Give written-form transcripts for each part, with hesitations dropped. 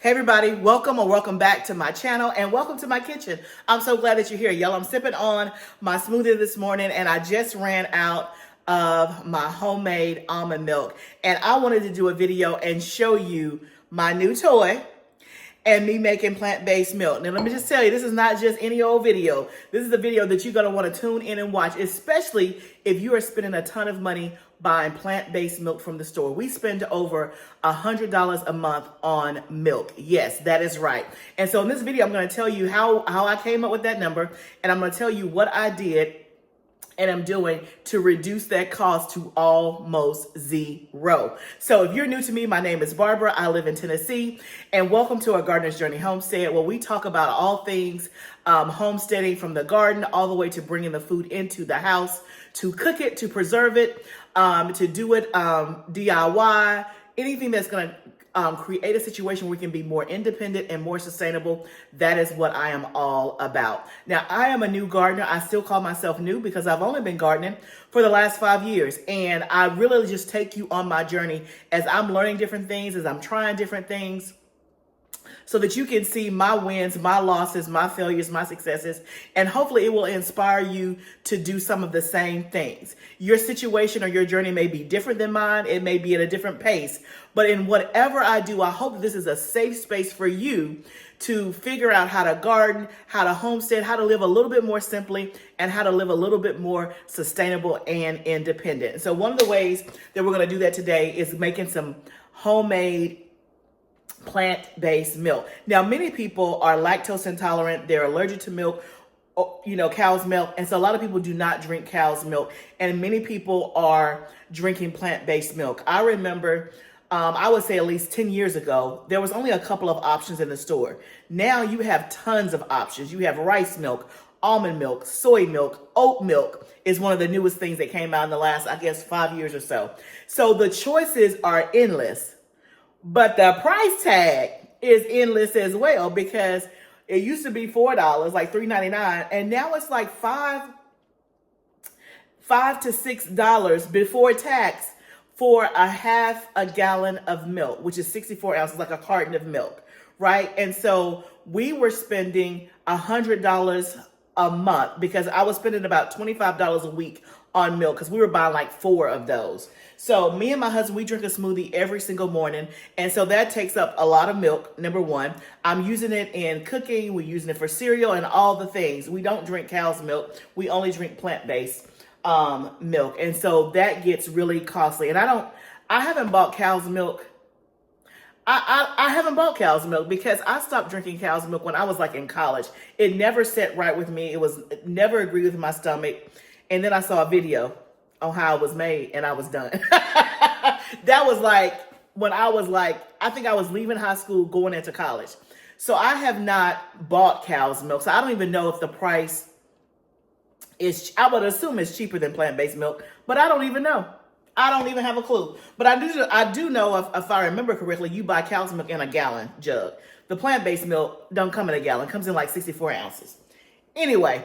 Hey everybody, welcome or welcome back to my channel and welcome to my kitchen. I'm so glad that you're here. Y'all, I'm sipping on my smoothie this morning and I just ran out of my homemade almond milk. And I wanted to do a video and show you my new toy and me making plant-based milk. Now, let me just tell you, this is not just any old video. This is a video that you're gonna wanna tune in and watch, especially if you are spending a ton of money buying plant-based milk from the store. We spend over $100 a month on milk. Yes, that is right. And so in this video, I'm gonna tell you how I came up with that number, and I'm gonna tell you what I did and I'm doing to reduce that cost to almost zero. So if you're new to me, my name is Barbara. I live in Tennessee, and welcome to our Gardener's Journey Homestead, where we talk about all things homesteading, from the garden all the way to bringing the food into the house, to cook it, to preserve it, to do it DIY, anything that's gonna create a situation where we can be more independent and more sustainable. That is what I am all about. Now, I am a new gardener. I still call myself new because I've only been gardening for the last 5 years. And I really just take you on my journey as I'm learning different things, as I'm trying different things, so that you can see my wins, my losses, my failures, my successes, and hopefully it will inspire you to do some of the same things. Your situation or your journey may be different than mine. It may be at a different pace, but in whatever I do, I hope this is a safe space for you to figure out how to garden, how to homestead, how to live a little bit more simply, and how to live a little bit more sustainable and independent. So one of the ways that we're gonna do that today is making some homemade plant-based milk. Now, many people are lactose intolerant. They're allergic to milk, cow's milk. And so a lot of people do not drink cow's milk. And many people are drinking plant-based milk. I remember, I would say at least 10 years ago, there was only a couple of options in the store. Now you have tons of options. You have rice milk, almond milk, soy milk, oat milk is one of the newest things that came out in the last, 5 years or so. So the choices are endless. But the price tag is endless as well, because it used to be $4, like $3.99, and now it's like $5 to $6 before tax for a half a gallon of milk, which is 64 ounces, like a carton of milk, right? And so we were spending $100 a month, because I was spending about $25 a week on milk, because we were buying like 4 of those. So me and my husband, we drink a smoothie every single morning. And so that takes up a lot of milk, number one. I'm using it in cooking. We're using it for cereal and all the things. We don't drink cow's milk. We only drink plant-based milk. And so that gets really costly. And I haven't bought cow's milk. I haven't bought cow's milk because I stopped drinking cow's milk when I was like in college. It never sat right with me. It never agreed with my stomach. And then I saw a video on how it was made and I was done. That was like when I was like, I think I was leaving high school going into college. So I have not bought cow's milk. So I don't even know if the price is, I would assume it's cheaper than plant-based milk, but I don't even know. I don't even have a clue. But I do know, if I remember correctly, you buy cow's milk in a gallon jug. The plant-based milk don't come in a gallon. It comes in like 64 ounces. Anyway,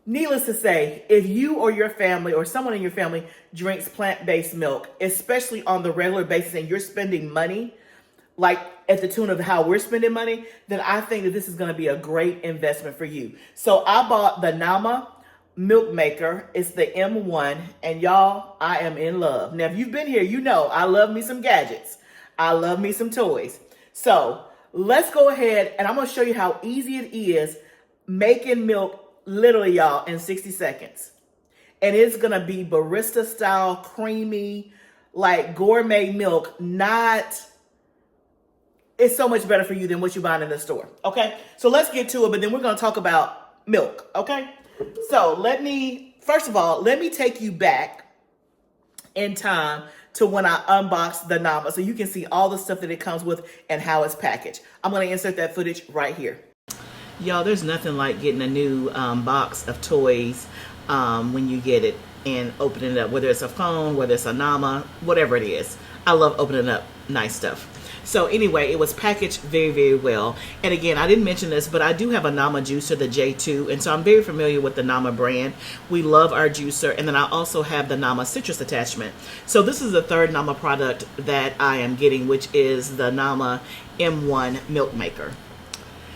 needless to say, if you or your family or someone in your family drinks plant-based milk, especially on the regular basis, and you're spending money, like at the tune of how we're spending money, then I think that this is going to be a great investment for you. So I bought the Nama milk maker. It's the M1, and y'all, I am in love. Now, if you've been here, you know I love me some gadgets. I love me some toys. So let's go ahead, and I'm going to show you how easy it is making milk, literally, y'all, in 60 seconds. And it's going to be barista style, creamy, like gourmet milk. It's so much better for you than what you buy in the store. Okay. So let's get to it, but then we're going to talk about milk. Okay. So first of all, let me take you back in time to when I unboxed the Nama, so you can see all the stuff that it comes with and how it's packaged. I'm going to insert that footage right here. Y'all, there's nothing like getting a new box of toys when you get it and opening it up, whether it's a phone, whether it's a Nama, whatever it is. I love opening up nice stuff. So anyway, it was packaged very, very well. And again, I didn't mention this, but I do have a Nama juicer, the J2. And so I'm very familiar with the Nama brand. We love our juicer. And then I also have the Nama citrus attachment. So this is the third Nama product that I am getting, which is the Nama M1 milk maker.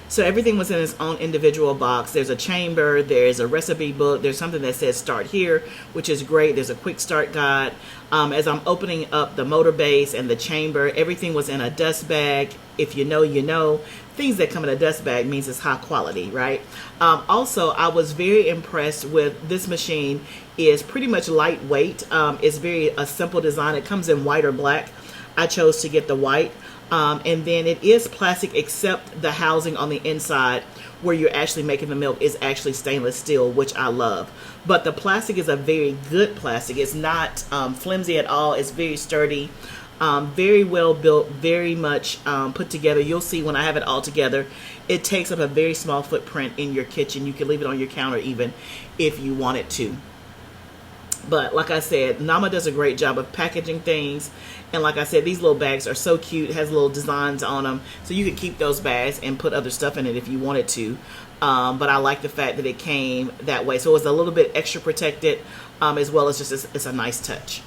So everything was in its own individual box. There's a chamber, there's a recipe book, there's something that says start here, which is great. There's a quick start guide. As I'm opening up the motor base and the chamber, everything was in a dust bag. If you know, you know. Things that come in a dust bag means it's high quality, right? Also, I was very impressed with this machine. Is pretty much lightweight. It's a simple design. It comes in white or black. I chose to get the white. And then it is plastic, except the housing on the inside where you're actually making the milk is actually stainless steel, which I love. But the plastic is a very good plastic. It's not flimsy at all. It's very sturdy, very well built, very much put together. You'll see when I have it all together, it takes up a very small footprint in your kitchen. You can leave it on your counter even if you wanted to. But like I said, Nama does a great job of packaging things. And like I said, these little bags are so cute. It has little designs on them. So you could keep those bags and put other stuff in it if you wanted to. But I like the fact that it came that way. So it was a little bit extra protected, as well as just it's a nice touch.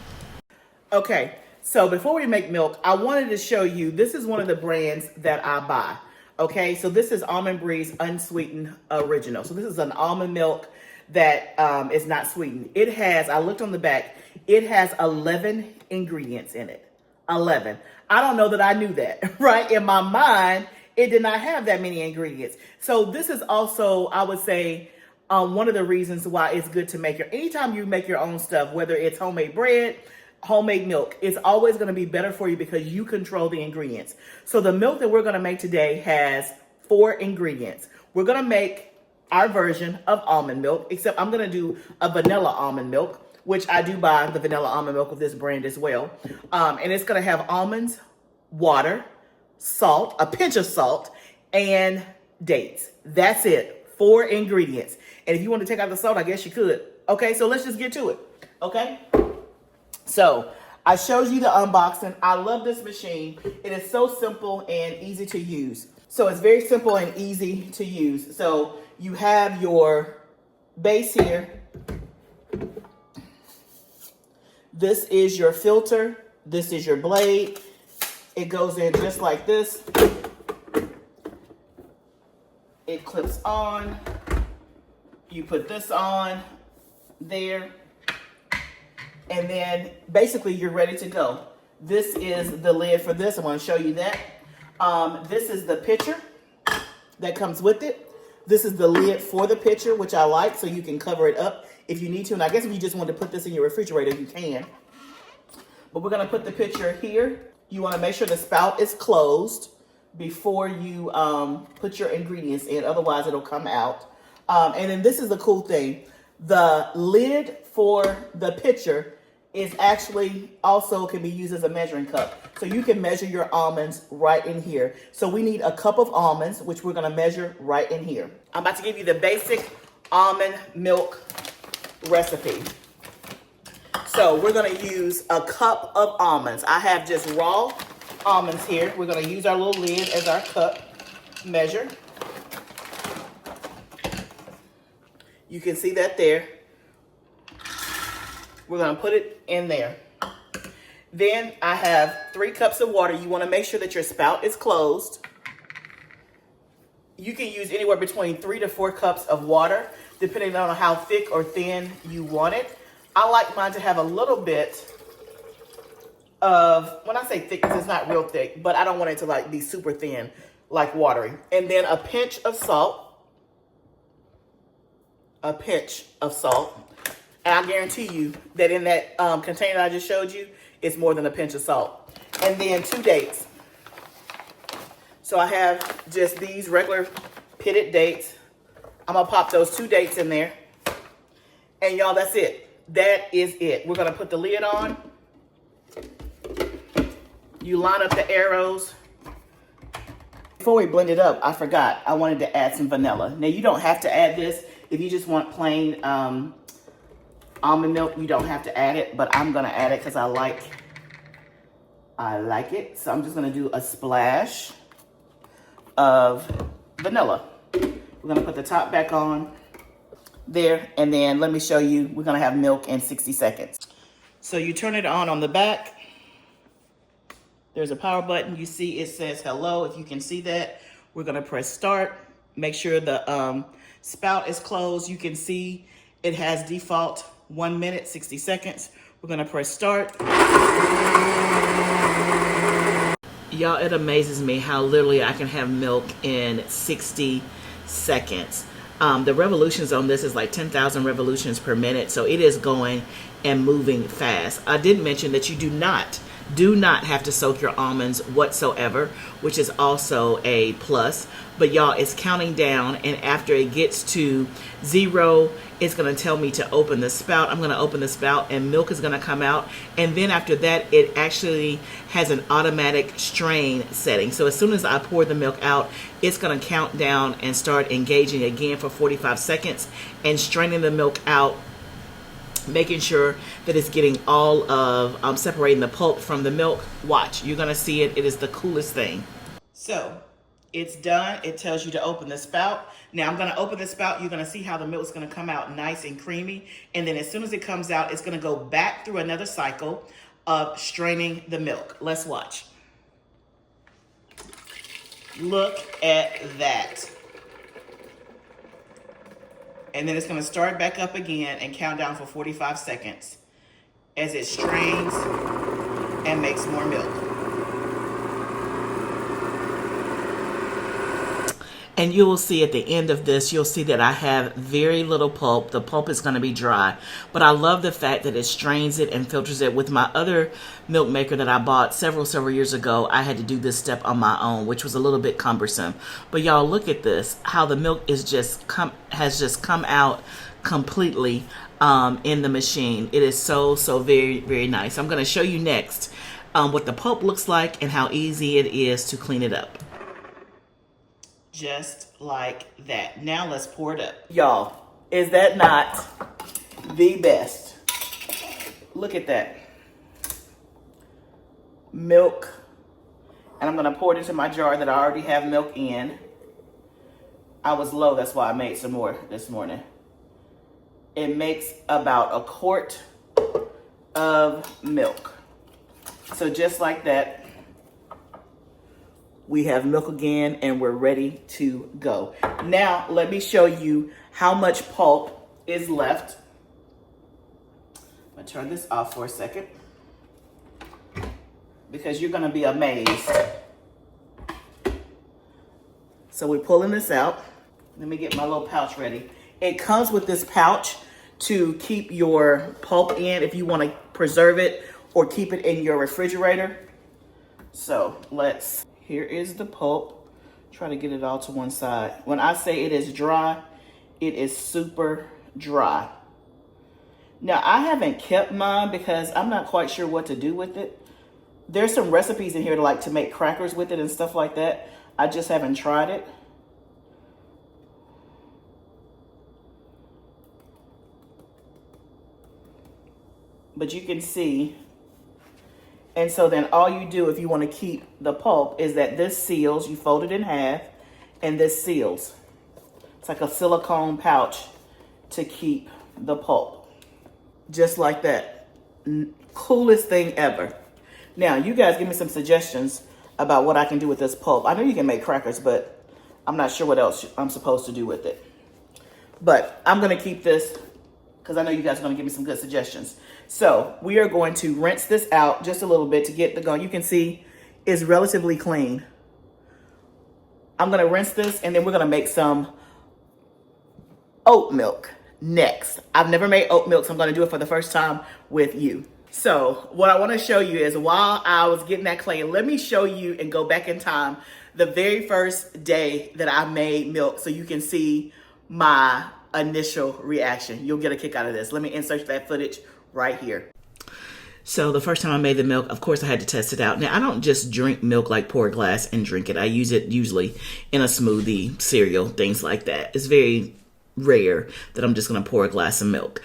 Okay, so before we make milk, I wanted to show you, this is one of the brands that I buy. Okay, so this is Almond Breeze Unsweetened Original. So this is an almond milk that is not sweetened. It has, I looked on the back, it has 11 ingredients in it. 11. I don't know that I knew that, right? In my mind, it did not have that many ingredients. So this is also, I would say, one of the reasons why it's good to make anytime you make your own stuff, whether it's homemade bread, homemade milk, it's always going to be better for you because you control the ingredients. So the milk that we're going to make today has 4 ingredients. We're going to make our version of almond milk, except I'm going to do a vanilla almond milk, which I do buy the vanilla almond milk of this brand as well. And it's going to have almonds, water, salt, a pinch of salt, and dates. That's it. 4 ingredients. And if you want to take out the salt, I guess you could. Okay, so let's just get to it. Okay? So I showed you the unboxing. I love this machine. It is so simple and easy to use. So it's very simple and easy to use. So you have your base here. This is your filter. This is your blade. It goes in just like this. It clips on. You put this on there. And then basically you're ready to go. This is the lid for this. I want to show you that. This is the pitcher that comes with it. This is the lid for the pitcher, which I like, so you can cover it up if you need to. And I guess if you just want to put this in your refrigerator, you can. But we're going to put the pitcher here. You want to make sure the spout is closed before you put your ingredients in. Otherwise, it'll come out. And then this is the cool thing. The lid for the pitcher is actually also can be used as a measuring cup. So you can measure your almonds right in here. So we need a cup of almonds, which we're going to measure right in here. I'm about to give you the basic almond milk recipe. So we're going to use a cup of almonds. I have just raw almonds here. We're going to use our little lid as our cup measure. You can see that there. We're going to put it in there. Then I have 3 cups of water. You want to make sure that your spout is closed. You can use anywhere between 3 to 4 cups of water, depending on how thick or thin you want it. I like mine to have a little bit of, when I say thick, it's not real thick, but I don't want it to like be super thin, like watery. And then a pinch of salt. A pinch of salt. And I guarantee you that in that container I just showed you, it's more than a pinch of salt. And then 2 dates. So I have just these regular pitted dates. I'm going to pop those 2 dates in there. And y'all, that's it. That is it. We're going to put the lid on. You line up the arrows. Before we blend it up, I forgot. I wanted to add some vanilla. Now, you don't have to add this. If you just want plain almond milk, you don't have to add it, but I'm going to add it because I like I like it. So I'm just gonna do a splash of vanilla. We're gonna put the top back on there, and then let me show you, we're gonna have milk in 60 seconds. So you turn it on the back. There's a power button. You see it says hello, if you can see that. We're gonna press start. Make sure the spout is closed. You can see it has default 1 minute, 60 seconds. We're gonna press start. Y'all, it amazes me how literally I can have milk in 60 seconds. The revolutions on this is like 10,000 revolutions per minute, so it is going and moving fast. I did mention that you do not have to soak your almonds whatsoever, which is also a plus. But y'all, it's counting down, and after it gets to 0, it's gonna tell me to open the spout. I'm gonna open the spout and milk is gonna come out. And then after that, it actually has an automatic strain setting. So as soon as I pour the milk out, it's gonna count down and start engaging again for 45 seconds and straining the milk out, making sure that it's getting all of, separating the pulp from the milk. Watch, you're gonna see it. It is the coolest thing. So it's done. It tells you to open the spout. Now I'm gonna open the spout. You're gonna see how the milk is gonna come out nice and creamy. And then as soon as it comes out, it's gonna go back through another cycle of straining the milk. Let's watch. Look at that. And then it's gonna start back up again and count down for 45 seconds as it strains and makes more milk. And you will see at the end of this, you'll see that I have very little pulp. The pulp is gonna be dry, but I love the fact that it strains it and filters it. With my other milk maker that I bought several years ago, I had to do this step on my own, which was a little bit cumbersome. But y'all, look at this, how the milk is has just come out completely in the machine. It is so very, very nice. I'm gonna show you next what the pulp looks like and how easy it is to clean it up. Just like that. Now let's pour it up. Y'all, is that not the best? Look at that. Milk. And I'm gonna pour it into my jar that I already have milk in. I was low, that's why I made some more this morning. It makes about a quart of milk. So just like that, we have milk again and we're ready to go. Now, let me show you how much pulp is left. I'm gonna turn this off for a second because you're gonna be amazed. So we're pulling this out. Let me get my little pouch ready. It comes with this pouch to keep your pulp in if you wanna preserve it or keep it in your refrigerator. So here is the pulp. Try to get it all to one side. When I say it is dry, it is super dry. Now, I haven't kept mine because I'm not quite sure what to do with it. There's some recipes in here to make crackers with it and stuff like that. I just haven't tried it. But you can see. And so then all you do if you want to keep the pulp is that this seals, you fold it in half, and this seals. It's like a silicone pouch to keep the pulp. Just like that. Coolest thing ever. Now, you guys give me some suggestions about what I can do with this pulp. I know you can make crackers, but I'm not sure what else I'm supposed to do with it. But I'm going to keep this because I know you guys are going to give me some good suggestions. So we are going to rinse this out just a little bit to get the going. You can see it's relatively clean. I'm going to rinse this and then we're going to make some oat milk next. I've never made oat milk, so I'm going to do it for the first time with you. So what I want to show you is while I was getting that clay, let me show you and go back in time the very first day that I made milk so you can see my initial reaction. You'll get a kick out of this. Let me insert that footage right here. So the first time I made the milk, of course I had to test it out. Now I don't just drink milk, like pour a glass and drink it. I use it usually in a smoothie, cereal, things like that. It's very rare that I'm just going to pour a glass of milk.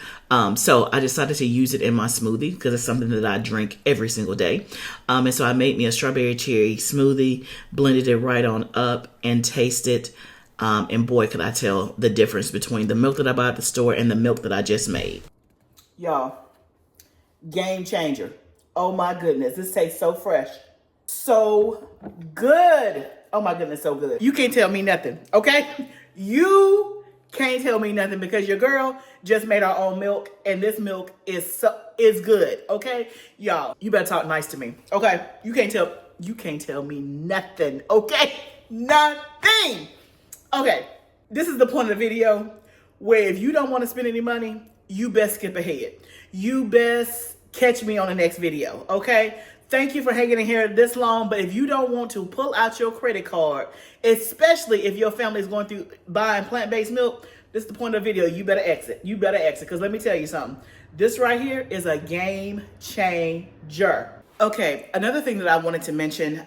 So I decided to use it in my smoothie because it's something that I drink every single day. And so I made me a strawberry cherry smoothie, blended it right on up and tasted. And boy, could I tell the difference between the milk that I bought at the store and the milk that I just made. Y'all, game changer. Oh my goodness, this tastes so fresh. So good. Oh my goodness, so good. You can't tell me nothing, okay? You can't tell me nothing because your girl just made our own milk and this milk is good, okay? Y'all, you better talk nice to me, okay? You can't tell me nothing, okay? Nothing. Okay, this is the point of the video where if you don't want to spend any money, you best skip ahead. You best catch me on the next video, okay? Thank you for hanging in here this long, but if you don't want to pull out your credit card, especially if your family is going through buying plant-based milk, this is the point of the video. You better exit. You better exit, because let me tell you something. This right here is a game changer. Okay, another thing that I wanted to mention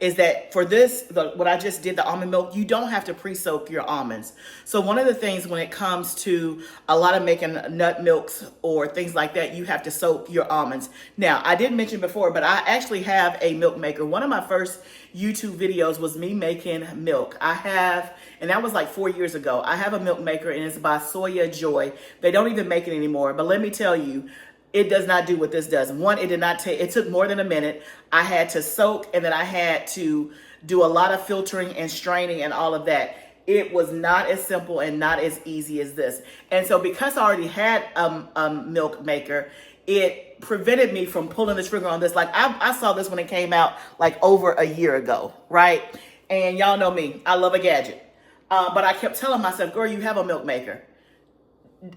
is that for this, what I just did, the almond milk, you don't have to pre-soak your almonds. So one of the things when it comes to a lot of making nut milks or things like that, you have to soak your almonds. Now, I did mention before, but I actually have a milk maker. One of my first YouTube videos was me making milk. And that was like 4 years ago. I have a milk maker and it's by Soya Joy. They don't even make it anymore, but let me tell you, it does not do what this does. One, it took more than a minute. I had to soak and then I had to do a lot of filtering and straining and all of that. It was not as simple and not as easy as this. And so because I already had a milk maker, it prevented me from pulling the trigger on this. Like I saw this when it came out like over a year ago, right? And y'all know me, I love a gadget. But I kept telling myself, girl, you have a milk maker.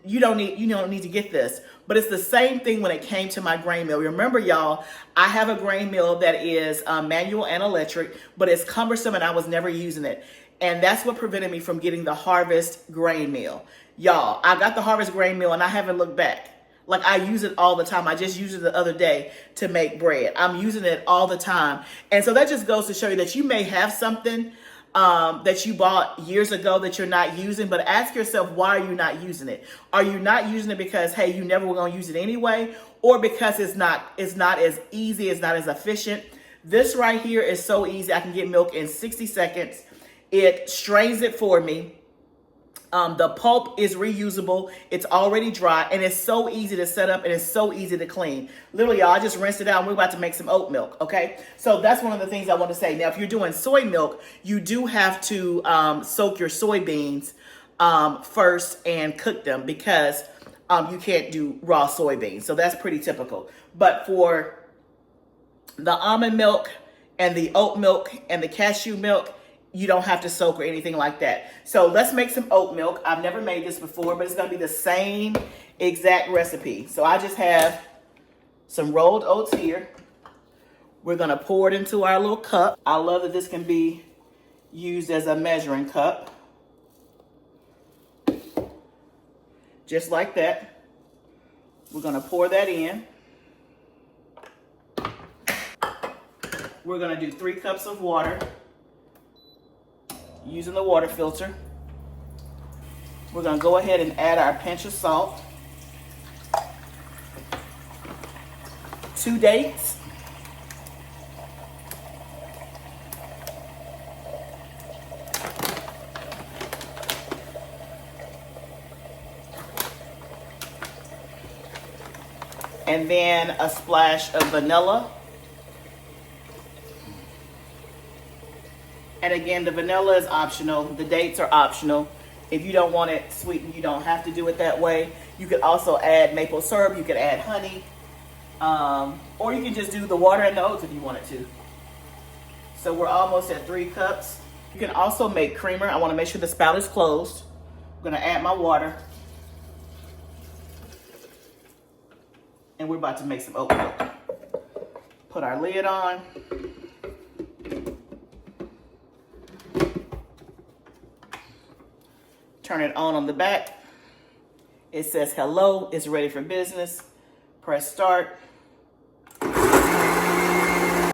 You don't need to get this. But it's the same thing when it came to my grain mill. Remember, y'all, I have a grain mill that is manual and electric, but it's cumbersome and I was never using it. And that's what prevented me from getting the Harvest grain mill. Y'all, I got the Harvest grain mill and I haven't looked back. Like I use it all the time. I just used it the other day to make bread. I'm using it all the time. And so that just goes to show you that you may have something that you bought years ago that you're not using, but ask yourself, why are you not using it? Are you not using it because, hey, you never were going to use it anyway, or because it's not as easy, it's not as efficient? This right here is so easy. I can get milk in 60 seconds. It strains it for me. The pulp is reusable. It's already dry and it's so easy to set up and it's so easy to clean. Literally, y'all, I just rinsed it out and we're about to make some oat milk, okay? So that's one of the things I want to say. Now, if you're doing soy milk, you do have to soak your soybeans first and cook them because you can't do raw soybeans. So that's pretty typical. But for the almond milk and the oat milk and the cashew milk, you don't have to soak or anything like that. So let's make some oat milk. I've never made this before, but it's gonna be the same exact recipe. So I just have some rolled oats here. We're gonna pour it into our little cup. I love that this can be used as a measuring cup. Just like that. We're gonna pour that in. We're gonna do 3 cups of water. Using the water filter. We're going to go ahead and add our pinch of salt. 2 dates. And then a splash of vanilla. And again, the vanilla is optional. The dates are optional. If you don't want it sweetened, you don't have to do it that way. You could also add maple syrup. You could add honey. Or you can just do the water and the oats if you wanted to. So we're almost at 3 cups. You can also make creamer. I want to make sure the spout is closed. I'm going to add my water. And we're about to make some oat milk. Put our lid on. Turn it on the back. It says hello, it's ready for business. Press start. And 3,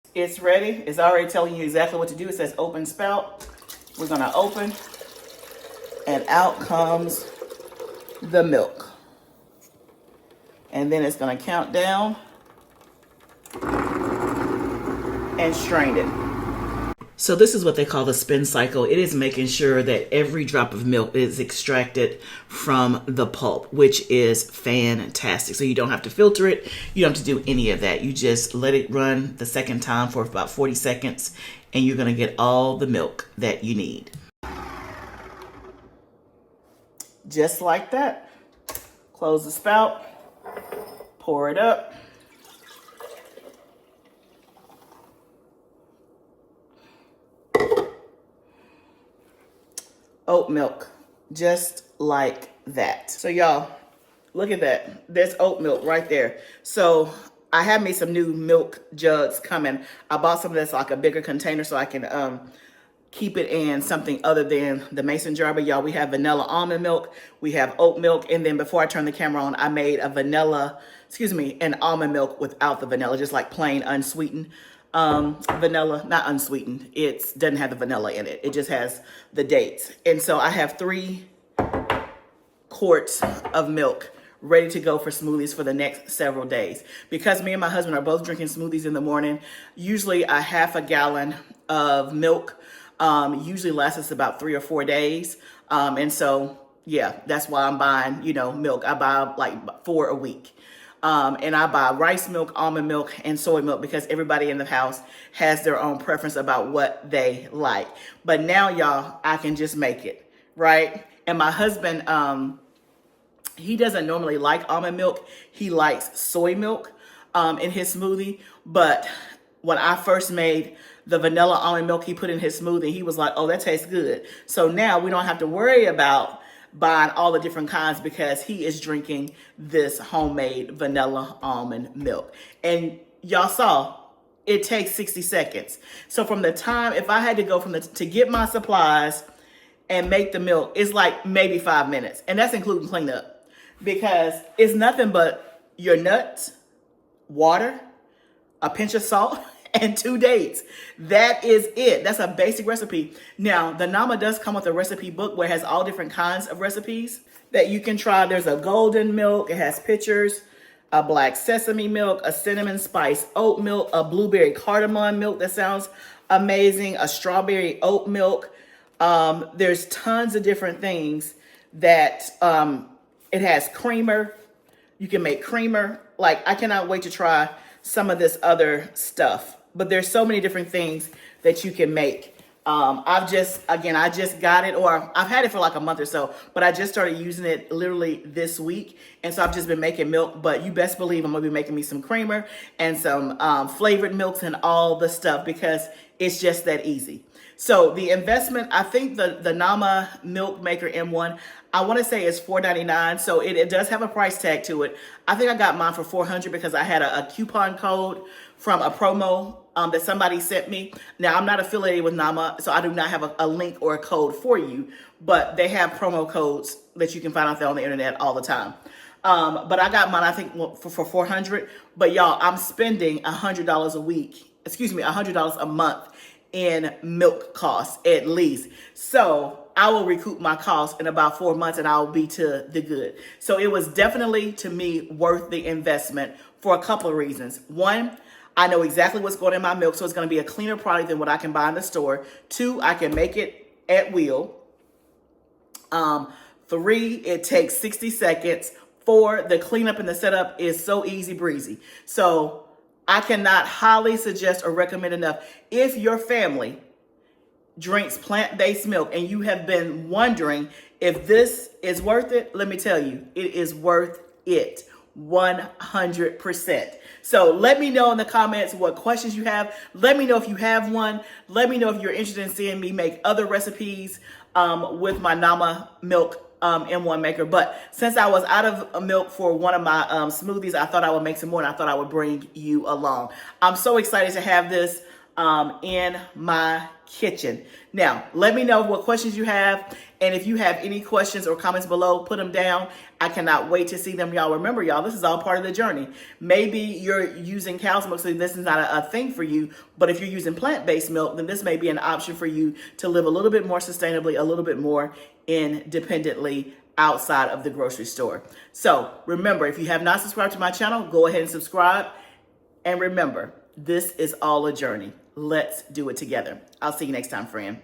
2, 1. It's ready. It's already telling you exactly what to do. It says open spout. We're gonna open, and out comes the milk. And then it's gonna count down and strain it. So this is what they call the spin cycle. It is making sure that every drop of milk is extracted from the pulp, which is fantastic. So you don't have to filter it. You don't have to do any of that. You just let it run the second time for about 40 seconds, and you're gonna get all the milk that you need. Just like that. Close the spout, pour it up. Oat milk, just like that. So y'all, look at that. There's oat milk right there. So I have made some new milk jugs coming. I bought some that's like a bigger container so I can keep it in something other than the mason jar. But y'all, we have vanilla almond milk, we have oat milk, and then before I turn the camera on, I made an almond milk without the vanilla, just like plain unsweetened. Vanilla, not unsweetened. It doesn't have the vanilla in it. It just has the dates. And so I have 3 quarts of milk ready to go for smoothies for the next several days. Because me and my husband are both drinking smoothies in the morning, usually a half a gallon of milk usually lasts us about 3 or 4 days. And so, yeah, that's why I'm buying, milk. I buy like 4 a week. And I buy rice milk, almond milk, and soy milk because everybody in the house has their own preference about what they like. But now, y'all, I can just make it, right? And my husband, he doesn't normally like almond milk. He likes soy milk in his smoothie. But when I first made the vanilla almond milk he put in his smoothie, he was like, oh, that tastes good. So now we don't have to worry about buying all the different kinds because he is drinking this homemade vanilla almond milk. And y'all saw, it takes 60 seconds. So from the time, if I had to go to get my supplies and make the milk, it's like maybe 5 minutes. And that's including cleanup because it's nothing but your nuts, water, a pinch of salt, and 2 dates. That is it. That's a basic recipe. Now, the Nama does come with a recipe book where it has all different kinds of recipes that you can try. There's a golden milk. It has pictures, a black sesame milk, a cinnamon spice oat milk, a blueberry cardamom milk that sounds amazing, a strawberry oat milk. There's tons of different things that it has creamer. You can make creamer. Like, I cannot wait to try some of this other stuff. But there's so many different things that you can make. I just got it, or I've had it for like a month or so, but I just started using it literally this week. And so I've just been making milk, but you best believe I'm gonna be making me some creamer and some flavored milks and all the stuff because it's just that easy. So the investment, I think the Nama Milk Maker M1, I want to say is $4.99. So it does have a price tag to it. I think I got mine for $400 because I had a coupon code from a promo that somebody sent me. Now, I'm not affiliated with Nama, so I do not have a link or a code for you, but they have promo codes that you can find out there on the internet all the time. But I got mine, I think, for $400. But y'all, I'm spending $100 a week, $100 a month in milk costs at least. So I will recoup my costs in about 4 months and I'll be to the good. So it was definitely, to me, worth the investment for a couple of reasons. One, I know exactly what's going in my milk, so it's going to be a cleaner product than what I can buy in the store. 2, I can make it at will. 3, it takes 60 seconds. 4, the cleanup and the setup is so easy breezy. So I cannot highly suggest or recommend enough. If your family drinks plant-based milk and you have been wondering if this is worth it, let me tell you, it is worth it 100%. So let me know in the comments what questions you have. Let me know if you have one. Let me know if you're interested in seeing me make other recipes with my Nama Milk M1 maker. But since I was out of milk for one of my smoothies, I thought I would make some more and I thought I would bring you along. I'm so excited to have this. in my kitchen. Now, let me know what questions you have. And if you have any questions or comments below, put them down. I cannot wait to see them, y'all. Remember, y'all, this is all part of the journey. Maybe you're using cow's milk, so this is not a thing for you. But if you're using plant-based milk, then this may be an option for you to live a little bit more sustainably, a little bit more independently outside of the grocery store. So remember, if you have not subscribed to my channel, go ahead and subscribe. And remember, this is all a journey. Let's do it together. I'll see you next time, friend.